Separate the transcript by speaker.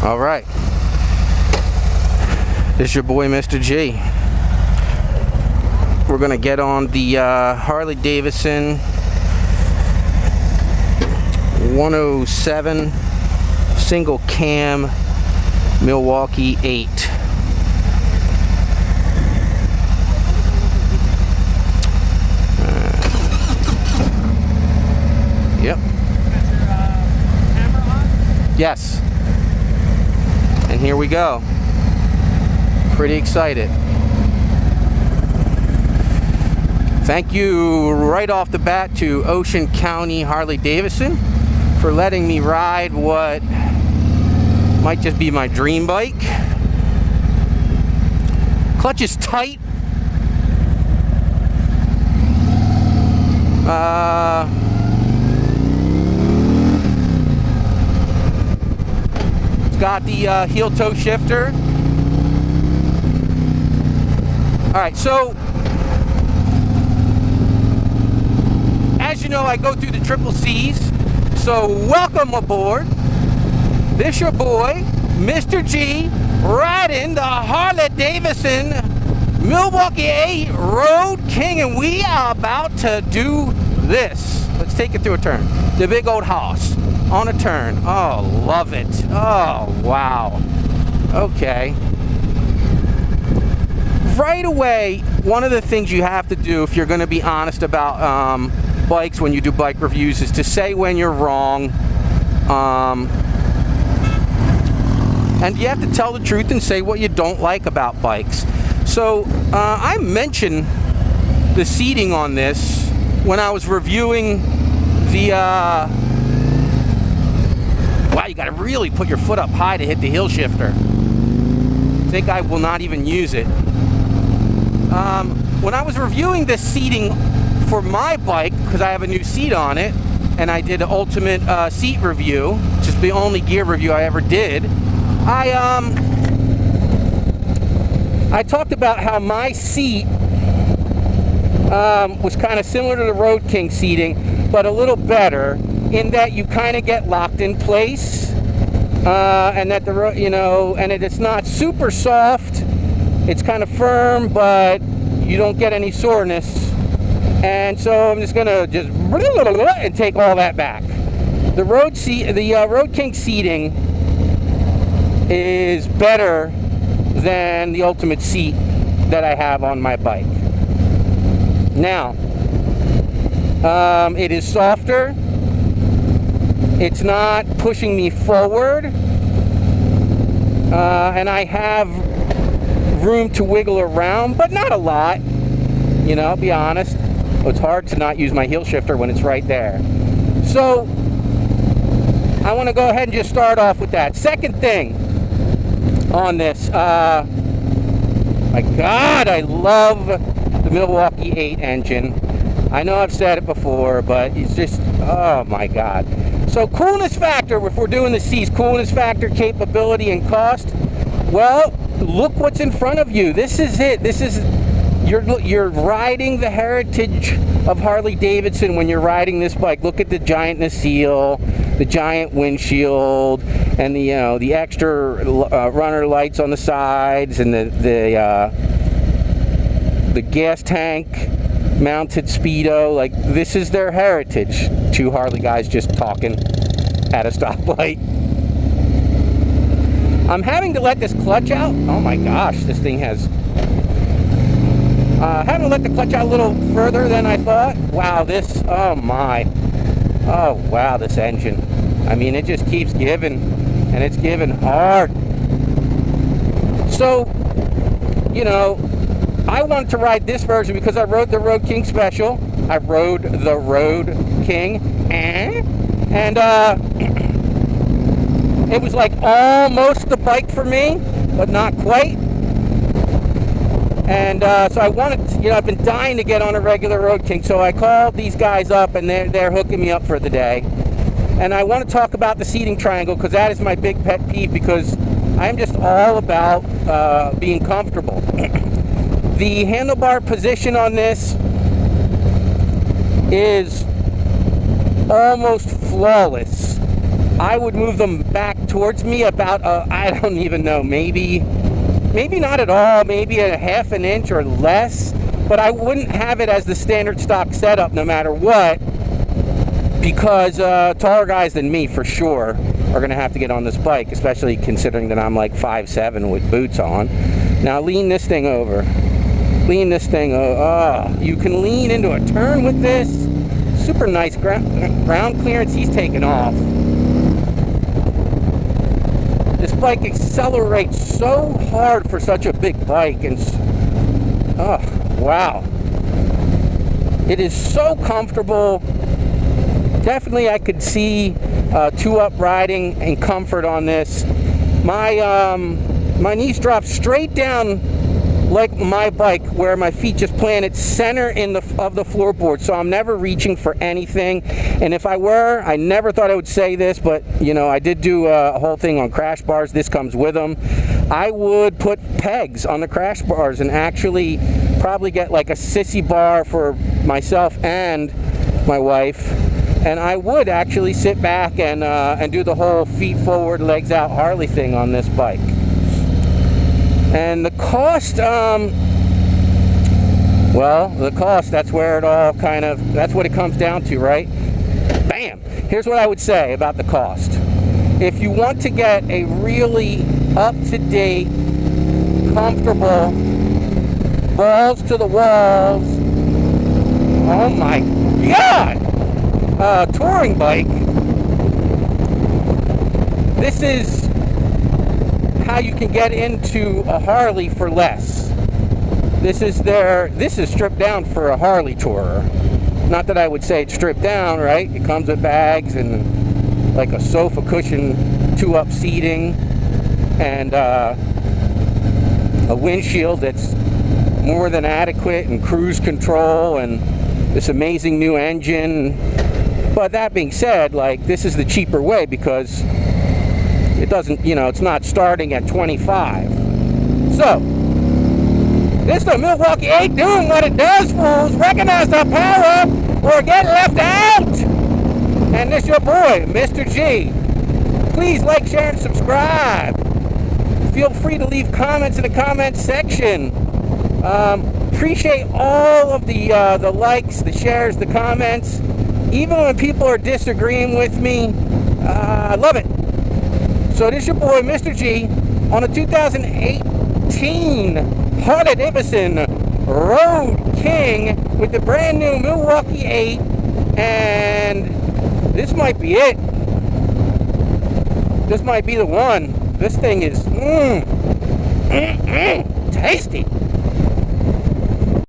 Speaker 1: All right. This is your boy, Mr. G. We're going to get on the Harley Davidson 107 single cam Milwaukee 8. Yep. Yes. And here we go. Pretty excited. Thank you right off the bat to Ocean County Harley Davidson for letting me ride what might just be my dream bike. Clutch is tight. It's got the heel toe shifter. Alright, so as you know, I go through the triple C's, so welcome aboard. This your boy, Mr. G, riding the Harley Davidson Milwaukee 8 Road King, and we are about to do this. Let's take it through a turn. The big old house on a turn. Oh, love it. Oh, wow. Okay. Right away, one of the things you have to do if you're going to be honest about bikes when you do bike reviews is to say when you're wrong. And you have to tell the truth and say what you don't like about bikes. So I mentioned the seating on this when I was reviewing the wow, you got to really put your foot up high to hit the heel shifter. I think I will not even use it. When I was reviewing this seating for my bike, because I have a new seat on it, and I did an ultimate seat review, just the only gear review I ever did, I talked about how my seat was kind of similar to the Road King seating, but a little better in that you kind of get locked in place, and that it's not super soft. It's kind of firm, but you don't get any soreness. And so I'm just gonna and take all that back. The Road King seating is better than the ultimate seat that I have on my bike. Now, it is softer. It's not pushing me forward, and I have room to wiggle around, but not a lot. You know, I'll be honest. It's hard to not use my heel shifter when it's right there. So I want to go ahead and just start off with that. Second thing on this, my God, I love the Milwaukee 8 engine. I know I've said it before, but it's just, oh my God. So coolness factor, if we're doing the C's, coolness factor, capability, and cost, well, look what's in front of you. This is it. This is, you're riding the heritage of Harley Davidson when you're riding this bike. Look at the giant nacelle, the giant windshield, and the extra runner lights on the sides, and the gas tank mounted speedo. Like, this is their heritage. Two Harley guys just talking at a stoplight. I'm having to let this clutch out. Oh my gosh, this thing has having to let the clutch out a little further than I thought. Wow, this, oh wow, this engine. I mean, it just keeps giving, and it's giving hard. So, you know, I wanted to ride this version because I rode the Road King Special. I rode the Road King, and it was like almost the bike for me, but not quite. And so I wanted to, I've been dying to get on a regular Road King, so I called these guys up, and they're hooking me up for the day. And I want to talk about the seating triangle, because that is my big pet peeve, because I'm just all about being comfortable. The handlebar position on this is almost flawless. I would move them back towards me about, I don't even know, maybe not at all, maybe a half an inch or less, but I wouldn't have it as the standard stock setup no matter what, because taller guys than me for sure are going to have to get on this bike, especially considering that I'm like 5'7" with boots on. Now lean this thing over. Lean this thing over. Oh, you can lean into a turn with this. Super nice ground clearance. He's taking off. This bike accelerates so hard for such a big bike, and oh wow, it is so comfortable. Definitely I could see 2-up riding and comfort on this. My knees drop straight down like my bike, where my feet just planted center of the floorboard, so I'm never reaching for anything. And if I were, I never thought I would say this, but you know, I did do a whole thing on crash bars. This comes with them. I would put pegs on the crash bars and actually probably get like a sissy bar for myself and my wife, and I would actually sit back and do the whole feet forward, legs out Harley thing on this bike. And the cost, well, the cost, that's where it all kind of, that's what it comes down to, right? Bam! Here's what I would say about the cost. If you want to get a really up-to-date, comfortable, balls to the walls, oh my God, touring bike, this is how you can get into a Harley for less. This is stripped down for a Harley tourer. Not that I would say it's stripped down, right? It comes with bags and like a sofa cushion, 2-up seating, and a windshield that's more than adequate, and cruise control, and this amazing new engine. But that being said, like, this is the cheaper way, because it doesn't, you know, it's not starting at 25. So, this the Milwaukee 8 doing what it does, fools. Recognize the power or get left out. And this your boy, Mr. G. Please like, share, and subscribe. Feel free to leave comments in the comment section. Appreciate all of the likes, the shares, the comments. Even when people are disagreeing with me, I love it. So this is your boy, Mr. G, on a 2018 Harley-Davidson Road King with the brand new Milwaukee 8, and this might be it. This might be the one. This thing is tasty.